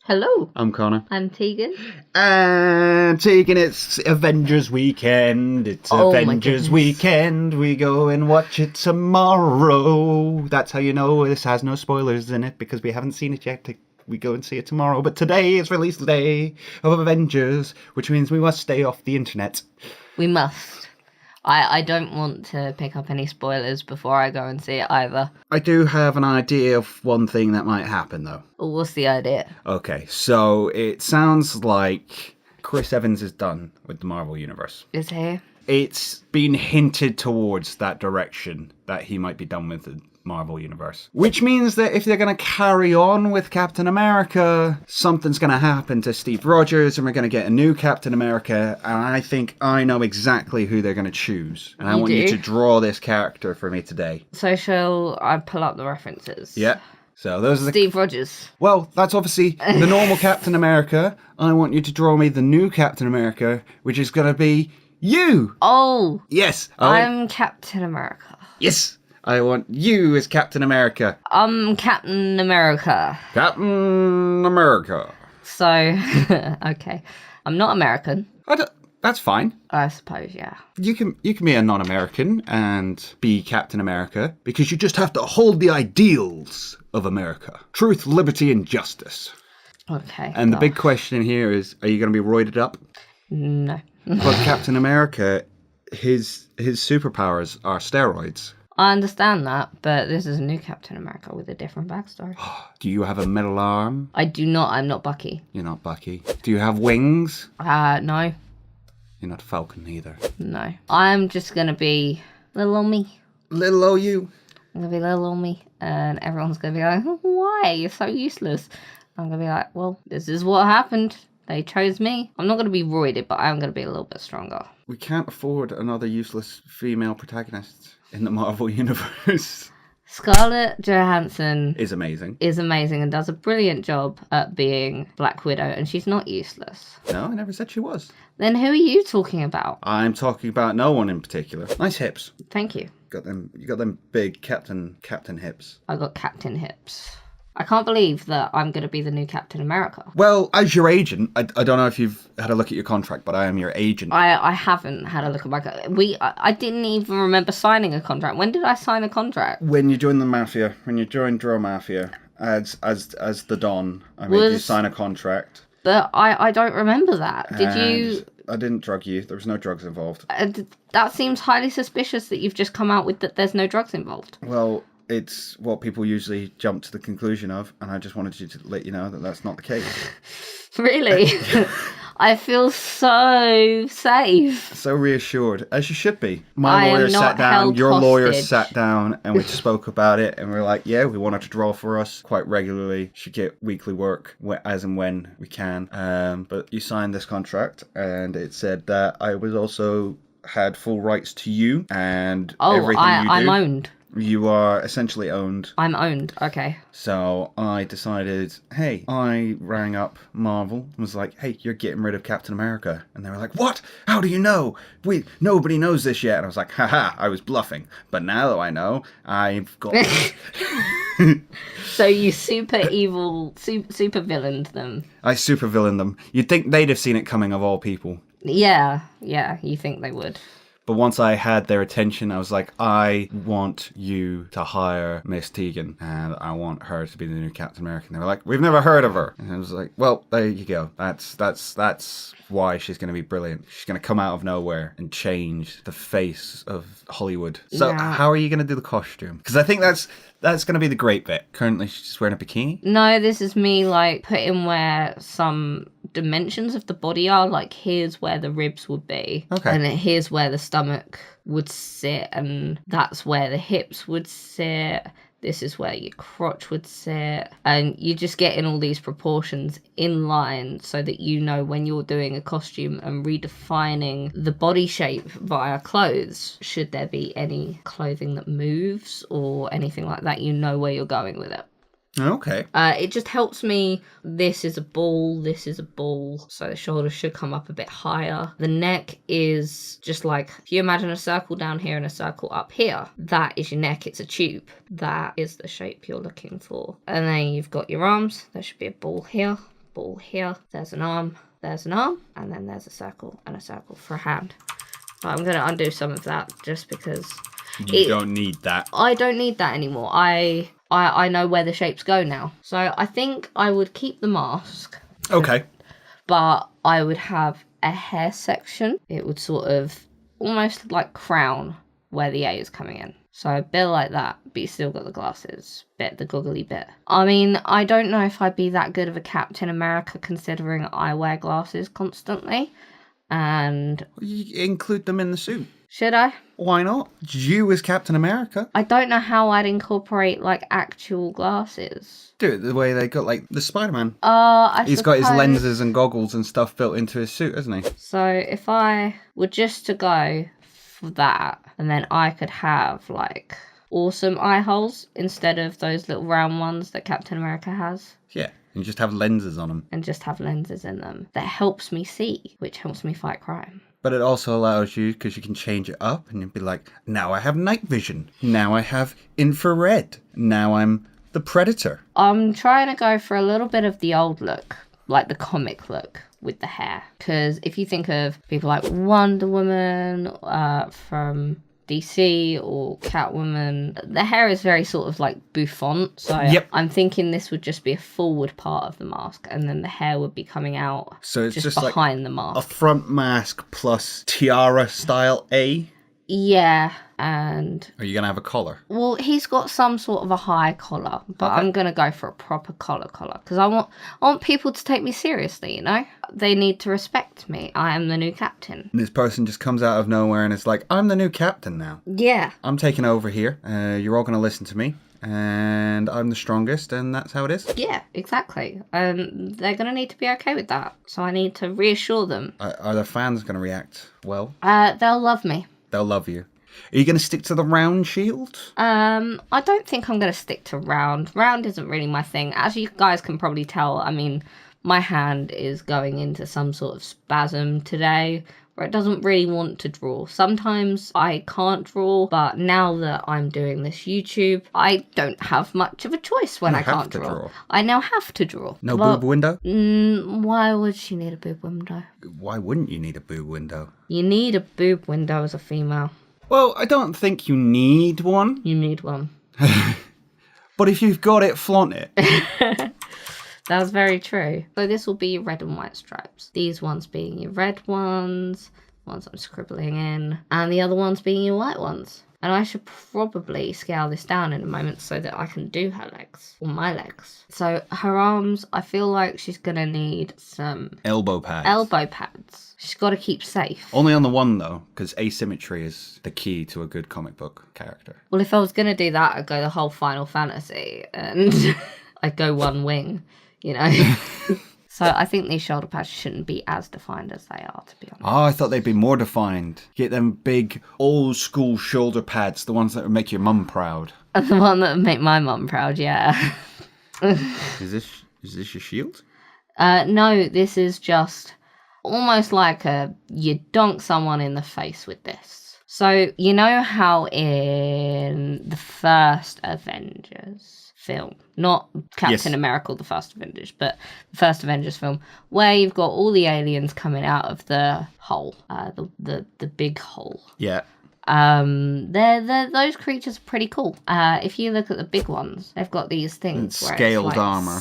Hello. I'm Connor. I'm Teegan. And Teegan, it's Avengers weekend. It's Avengers weekend. We go and watch it tomorrow. That's how you know this has no spoilers in it, because we haven't seen it yet. We go and see it tomorrow. But today is release day of Avengers, which means we must stay off the internet. We must. I don't want to pick up any spoilers before I go and see it either. I do have an idea of one thing that might happen, though. What's the idea? Okay, so it sounds like Chris Evans is done with the Marvel Universe. Is he? It's been hinted towards that direction, that he might be done with the Marvel Universe. Which means that if they're going to carry on with Captain America, something's going to happen to Steve Rogers and we're going to get a new Captain America, and I think I know exactly who they're going to choose. And I want you to draw this character for me today. So shall I pull up the references? Yeah. So those are the... Steve Rogers. Well, that's obviously the normal Captain America. I want you to draw me the new Captain America, which is going to be you. Oh. Yes. I'm Captain America. Yes. I want you as Captain America. I'm Captain America. Captain America. So, okay. I'm not American. That's fine. I suppose, yeah. You can be a non-American and be Captain America, because you just have to hold the ideals of America. Truth, liberty, and justice. Okay. And the big question here is, are you going to be roided up? No. But Captain America, his superpowers are steroids. I understand that, but this is a new Captain America with a different backstory. Do you have a metal arm? I do not. I'm not Bucky. You're not Bucky. Do you have wings? No. You're not Falcon either. No. I'm just going to be little old me. Little old you. I'm going to be little old me, and everyone's going to be like, why? You're so useless. I'm going to be like, well, this is what happened. They chose me. I'm not going to be roided, but I'm going to be a little bit stronger. We can't afford another useless female protagonist in the Marvel Universe. Scarlett Johansson is amazing. And does a brilliant job at being Black Widow, and she's not useless. No, I never said she was. Then who are you talking about? I'm talking about no one in particular. Nice hips. Thank you. You got them big captain hips. I got Captain Hips. I can't believe that I'm going to be the new Captain America. Well, as your agent, I don't know if you've had a look at your contract, but I am your agent. I haven't had a look at my contract. I didn't even remember signing a contract. When did I sign a contract? When you joined the Mafia, when you joined Draw Mafia, as the Don, I made you sign a contract. But I don't remember that. Did you... I didn't drug you. There was no drugs involved. That seems highly suspicious that you've just come out with that there's no drugs involved. Well... it's what people usually jump to the conclusion of, and I just wanted to let you know that that's not the case. Really? I feel so safe. So reassured, as you should be. My lawyer sat down, your lawyer sat down, and we spoke about it, and we were like, yeah, we want her to draw for us quite regularly. She get weekly work as and when we can. But you signed this contract, and it said that I was also had full rights to you and everything you do. I'm owned. You are essentially owned. I'm owned, okay. So I decided, hey, I rang up Marvel and was like, hey, you're getting rid of Captain America. And they were like, what? How do you know? Nobody knows this yet. And I was like, haha, I was bluffing. But now that I know, I've got... So you super evil, super villained them. I super villained them. You'd think they'd have seen it coming, of all people. Yeah, you think they would. But once I had their attention, I was like, I want you to hire Miss Teegan, and I want her to be the new Captain America. And they were like, we've never heard of her. And I was like, well, there you go. That's why she's going to be brilliant. She's going to come out of nowhere and change the face of Hollywood. So how are you going to do the costume? Because I think that's going to be the great bit. Currently, she's just wearing a bikini. No, this is me, like, putting where some dimensions of the body are. Like, here's where the ribs would be. Okay. And then here's where the stomach would sit. And that's where the hips would sit. This is where your crotch would sit. And you just get in all these proportions in line so that you know when you're doing a costume and redefining the body shape via clothes. Should there be any clothing that moves or anything like that, you know where you're going with it. Okay. It just helps me. This is a ball, so the shoulders should come up a bit higher. The neck is just like, if you imagine a circle down here and a circle up here, that is your neck, it's a tube. That is the shape you're looking for. And then you've got your arms, there should be a ball here, ball here. There's an arm, and then there's a circle and a circle for a hand. But I'm going to undo some of that just because... You don't need that. I don't need that anymore. I know where the shapes go now. So I think I would keep the mask. Okay. But I would have a hair section. It would sort of almost like crown where the A is coming in. So a bit like that, but you still got the glasses bit, the goggly bit. I mean, I don't know if I'd be that good of a Captain America considering I wear glasses constantly. And... You include them in the suit. Should I? Why not? You as Captain America. I don't know how I'd incorporate, like, actual glasses. Do it the way they got, like, the Spider-Man. He's got his lenses and goggles and stuff built into his suit, hasn't he? So if I were just to go for that, and then I could have, like, awesome eye holes instead of those little round ones that Captain America has. Yeah, and just have lenses on them. And just have lenses in them. That helps me see, which helps me fight crime. But it also allows you, because you can change it up, and you'd be like, now I have night vision. Now I have infrared. Now I'm the Predator. I'm trying to go for a little bit of the old look, like the comic look with the hair. Because if you think of people like Wonder Woman from DC or Catwoman, the hair is very sort of like bouffant. So yep. I'm thinking this would just be a forward part of the mask, and then the hair would be coming out. So it's just behind like the mask. A front mask plus tiara style A. Yeah, and... Are you going to have a collar? Well, he's got some sort of a high collar, but okay. I'm going to go for a proper collar, because I want people to take me seriously, you know? They need to respect me. I am the new captain. And this person just comes out of nowhere and it's like, I'm the new captain now. Yeah. I'm taking over here. You're all going to listen to me. And I'm the strongest, and that's how it is? Yeah, exactly. They're going to need to be okay with that. So I need to reassure them. Are the fans going to react well? They'll love me. They'll love you. Are you going to stick to the round shield? I don't think I'm going to stick to round. Round isn't really my thing. As you guys can probably tell, I mean, my hand is going into some sort of spasm today where it doesn't really want to draw. Sometimes I can't draw, but now that I'm doing this YouTube, I don't have much of a choice when I can't draw. I now have to draw. No boob window? Why would she need a boob window? Why wouldn't you need a boob window? You need a boob window as a female. Well, I don't think you need one. You need one. But if you've got it, flaunt it. That's very true. So this will be your red and white stripes. These ones being your red ones I'm scribbling in, and the other ones being your white ones. And I should probably scale this down in a moment so that I can do her legs, or my legs. So her arms, I feel like she's going to need some... Elbow pads. Elbow pads. She's got to keep safe. Only on the one, though, because asymmetry is the key to a good comic book character. Well, if I was going to do that, I'd go the whole Final Fantasy, and I'd go one wing. You know? So I think these shoulder pads shouldn't be as defined as they are, to be honest. Oh, I thought they'd be more defined. Get them big, old-school shoulder pads, the ones that would make your mum proud. The one that would make my mum proud, yeah. Is this your shield? No, this is just almost like you donk someone in the face with this. So, you know how in the first Avengers film, not Captain America, the first Avengers, but the first Avengers film, where you've got all the aliens coming out of the hole, the big hole. Yeah. Those creatures are pretty cool. If you look at the big ones, they've got these things where scaled it's like armor.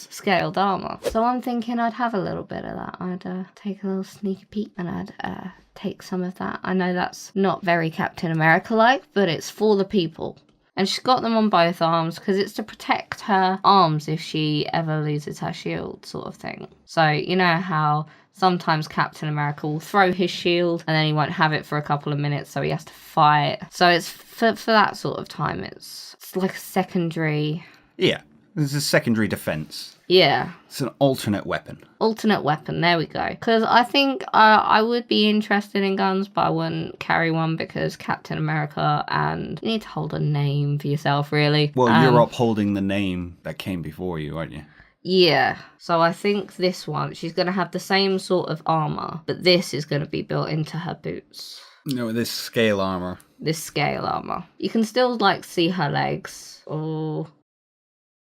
Scaled armor. So I'm thinking I'd have a little bit of that. I'd take a little sneaky peek, and I'd take some of that. I know that's not very Captain America-like, but it's for the people. And she's got them on both arms because it's to protect her arms if she ever loses her shield, sort of thing. So you know how sometimes Captain America will throw his shield and then he won't have it for a couple of minutes, so he has to fight. So it's for that sort of time. It's like a secondary... Yeah, it's a secondary defense. Yeah. It's an alternate weapon. Alternate weapon, there we go. Because I think I would be interested in guns, but I wouldn't carry one because Captain America, and you need to hold a name for yourself, really. Well, you're upholding the name that came before you, aren't you? Yeah. So I think this one, she's going to have the same sort of armor, but this is going to be built into her boots. No, this scale armor. This scale armor. You can still, like, see her legs. Oh...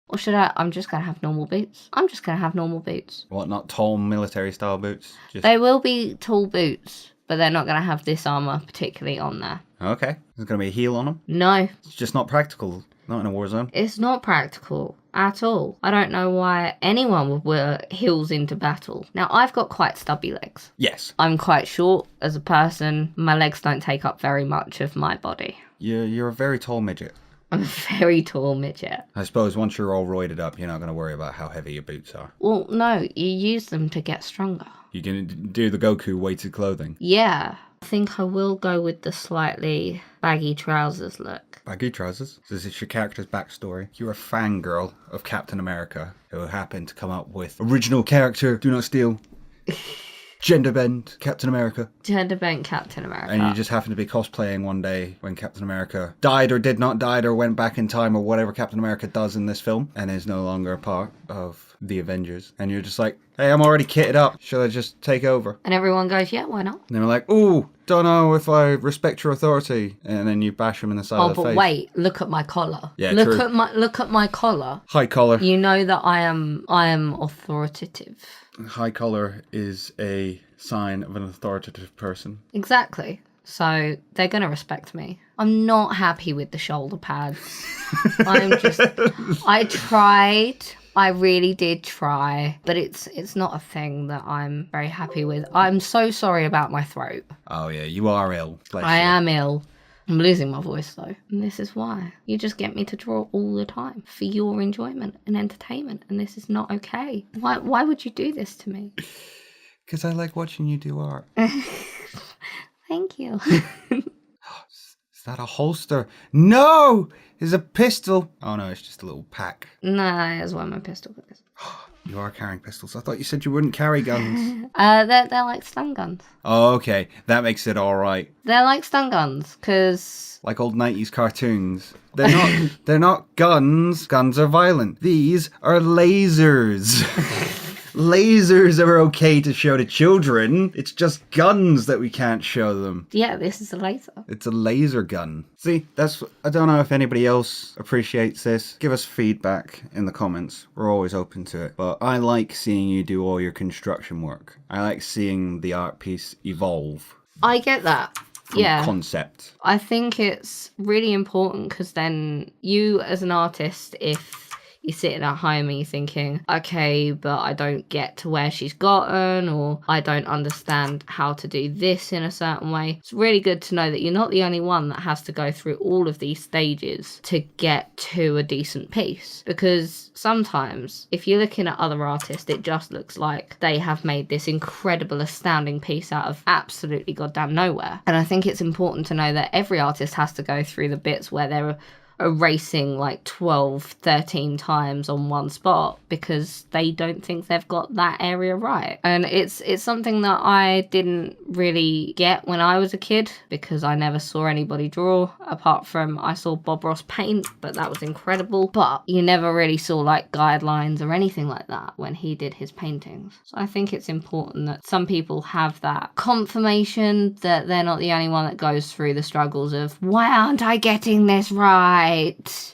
Or should I? I'm just going to have normal boots. I'm just going to have normal boots. What, not tall military style boots? Just... They will be tall boots, but they're not going to have this armor particularly on there. Okay. There's going to be a heel on them? No. It's just not practical. Not in a war zone. It's not practical at all. I don't know why anyone would wear heels into battle. Now, I've got quite stubby legs. Yes. I'm quite short as a person. My legs don't take up very much of my body. You're a very tall midget. I'm a very tall midget. I suppose once you're all roided up, you're not going to worry about how heavy your boots are. Well, no, you use them to get stronger. You can do the Goku weighted clothing. Yeah. I think I will go with the slightly baggy trousers look. Baggy trousers? Is this your character's backstory? You're a fangirl of Captain America who happened to come up with original character, do not steal, gender bend Captain America. Gender bent Captain America. And you just happened to be cosplaying one day when Captain America died or did not die or went back in time or whatever Captain America does in this film and is no longer a part of the Avengers. And you're just like, hey, I'm already kitted up. Should I just take over? And everyone goes, yeah, why not? And they're like, ooh, don't know if I respect your authority. And then you bash them in the side of the face. Oh, but wait, look at my collar. Yeah, look true. Look at my collar. High collar. You know that I am authoritative. High collar is a sign of an authoritative person. Exactly. So they're going to respect me. I'm not happy with the shoulder pads. I tried. I really did try, but it's not a thing that I'm very happy with. I'm so sorry about my throat. Oh yeah, you are ill. I am ill. I'm losing my voice though, and this is why. You just get me to draw all the time for your enjoyment and entertainment, and this is not okay. Why would you do this to me? Because I like watching you do art. Thank you. Is that a holster? No! It's a pistol. Oh no, it's just a little pack. Nah, that's where my pistol is. You are carrying pistols. I thought you said you wouldn't carry guns. They're like stun guns. Oh, okay. That makes it alright. They're like stun guns, because... Like old 90s cartoons. They're not guns. Guns are violent. These are lasers. Lasers are okay to show to children. It's just guns that we can't show them. Yeah, this is a laser. It's a laser gun. See, I don't know if anybody else appreciates this. Give us feedback in the comments. We're always open to it. But I like seeing you do all your construction work. I like seeing the art piece evolve. I get that. Yeah. Concept. I think it's really important because then you as an artist, if you're sitting at home and you're thinking, okay, but I don't get to where she's gotten, or I don't understand how to do this in a certain way. It's really good to know that you're not the only one that has to go through all of these stages to get to a decent piece. Because sometimes, if you're looking at other artists, it just looks like they have made this incredible, astounding piece out of absolutely goddamn nowhere. And I think it's important to know that every artist has to go through the bits where they're erasing like 12, 13 times on one spot because they don't think they've got that area right. And it's something that I didn't really get when I was a kid because I never saw anybody draw, apart from I saw Bob Ross paint, but that was incredible. But you never really saw like guidelines or anything like that when he did his paintings. So I think it's important that some people have that confirmation that they're not the only one that goes through the struggles of, why aren't I getting this right?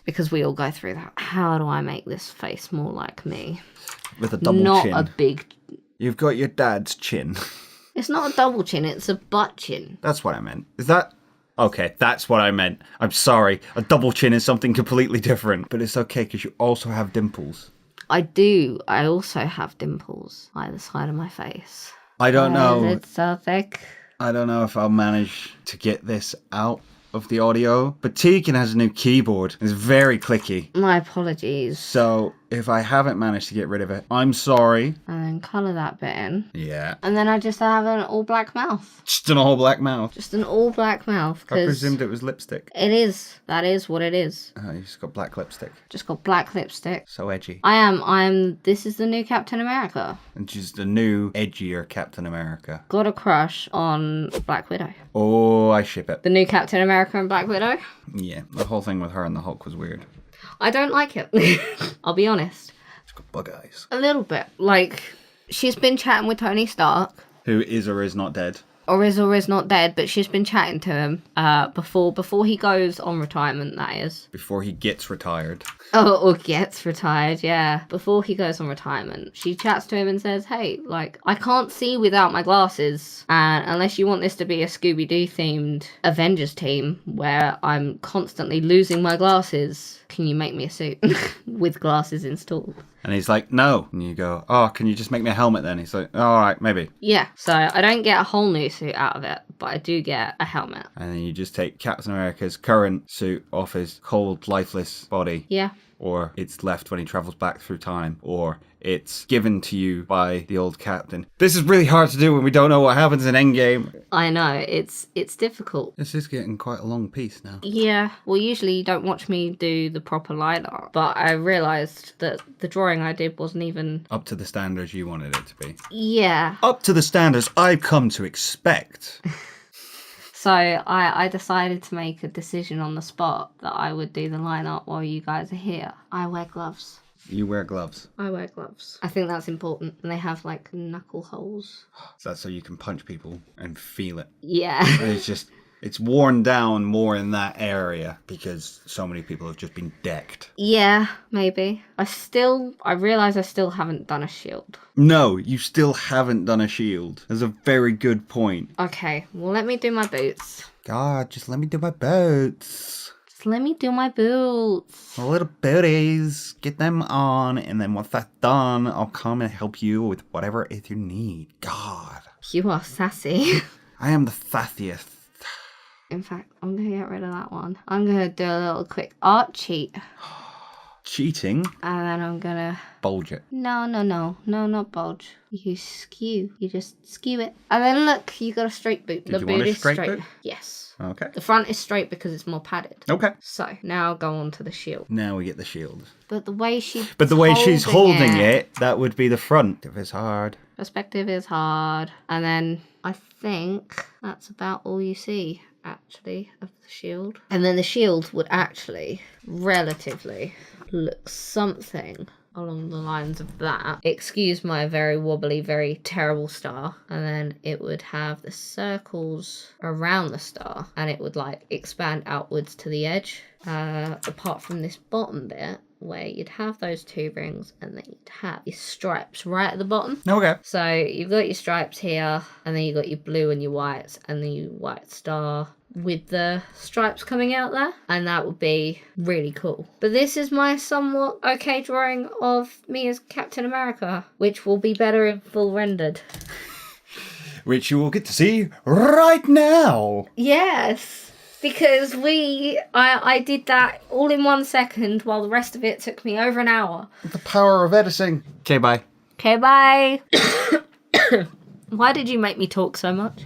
Because we all go through that. How do I make this face more like me? With a double chin. Not a big... You've got your dad's chin. It's not a double chin, it's a butt chin. That's what I meant. Is that... Okay, that's what I meant. I'm sorry. A double chin is something completely different. But it's okay, because you also have dimples. I do. I also have dimples either side of my face. I don't know. It's so thick. I don't know if I'll manage to get this out of the audio, but Teegan has a new keyboard. It's very clicky. My apologies. So if I haven't managed to get rid of it, I'm sorry. And then colour that bit in. Yeah. And then I just have an all black mouth. Just an all black mouth. Just an all black mouth. I presumed it was lipstick. It is. That is what it is. You just got black lipstick. Just got black lipstick. So edgy. This is the new Captain America. And she's the new, edgier Captain America. Got a crush on Black Widow. Oh, I ship it. The new Captain America and Black Widow? Yeah, the whole thing with her and the Hulk was weird. I don't like it. I'll be honest. She's got bug eyes. A little bit. Like, she's been chatting with Tony Stark. Who is or is not dead. or is not dead, but she's been chatting to him before he goes on retirement, that is. Before he gets retired. Oh, or gets retired, yeah. Before he goes on retirement, she chats to him and says, hey, like, I can't see without my glasses, and unless you want this to be a Scooby-Doo themed Avengers team where I'm constantly losing my glasses, can you make me a suit with glasses installed? And he's like, no. And you go, oh, can you just make me a helmet then? He's like, all right, maybe. Yeah, so I don't get a whole new suit out of it, but I do get a helmet. And then you just take Captain America's current suit off his cold, lifeless body. Yeah. Or it's left when he travels back through time. Or it's given to you by the old captain. This is really hard to do when we don't know what happens in Endgame. I know, it's difficult. This is getting quite a long piece now. Yeah, well, usually you don't watch me do the proper line art, but I realised that the drawing I did wasn't even... up to the standards you wanted it to be. Yeah. Up to the standards I've come to expect. So I decided to make a decision on the spot that I would do the line art while you guys are here. I wear gloves. You wear gloves. I wear gloves. I think that's important. And they have, like, knuckle holes. Is that so you can punch people and feel it? Yeah. It's worn down more in that area because so many people have just been decked. Yeah, maybe. I realise I still haven't done a shield. No, you still haven't done a shield. That's a very good point. Okay, well, let me do my boots. God, just let me do my boots. Let me do my boots. My little booties. Get them on, and then once that's done, I'll come and help you with whatever it you need. God. You are sassy. I am the sassiest. In fact, I'm going to get rid of that one. I'm going to do a little quick art cheat. Cheating? And then I'm going to... bulge it. No, not bulge. You skew. You just skew it. And then look, you got a straight boot. Did you want a straight boot? Yes. Okay. The front is straight because it's more padded. Okay. So, now I'll go on to the shield. Now we get the shield. But the way she's holding it, that would be the front. If it's hard. Perspective is hard. And then I think that's about all you see, actually, of the shield. And then the shield would actually, relatively, look something along the lines of that. Excuse my very wobbly, very terrible star. And then it would have the circles around the star. And it would, like, expand outwards to the edge. Apart from this bottom bit, where you'd have those two rings and then you'd have your stripes right at the bottom. Okay. So you've got your stripes here, and then you've got your blue and your whites, and then your white star with the stripes coming out there, and that would be really cool. But this is my somewhat okay drawing of me as Captain America, which will be better in full rendered. Which you will get to see right now. Yes. Because I did that all in 1 second while the rest of it took me over an hour. The power of editing. Okay, bye. Okay, bye. Why did you make me talk so much?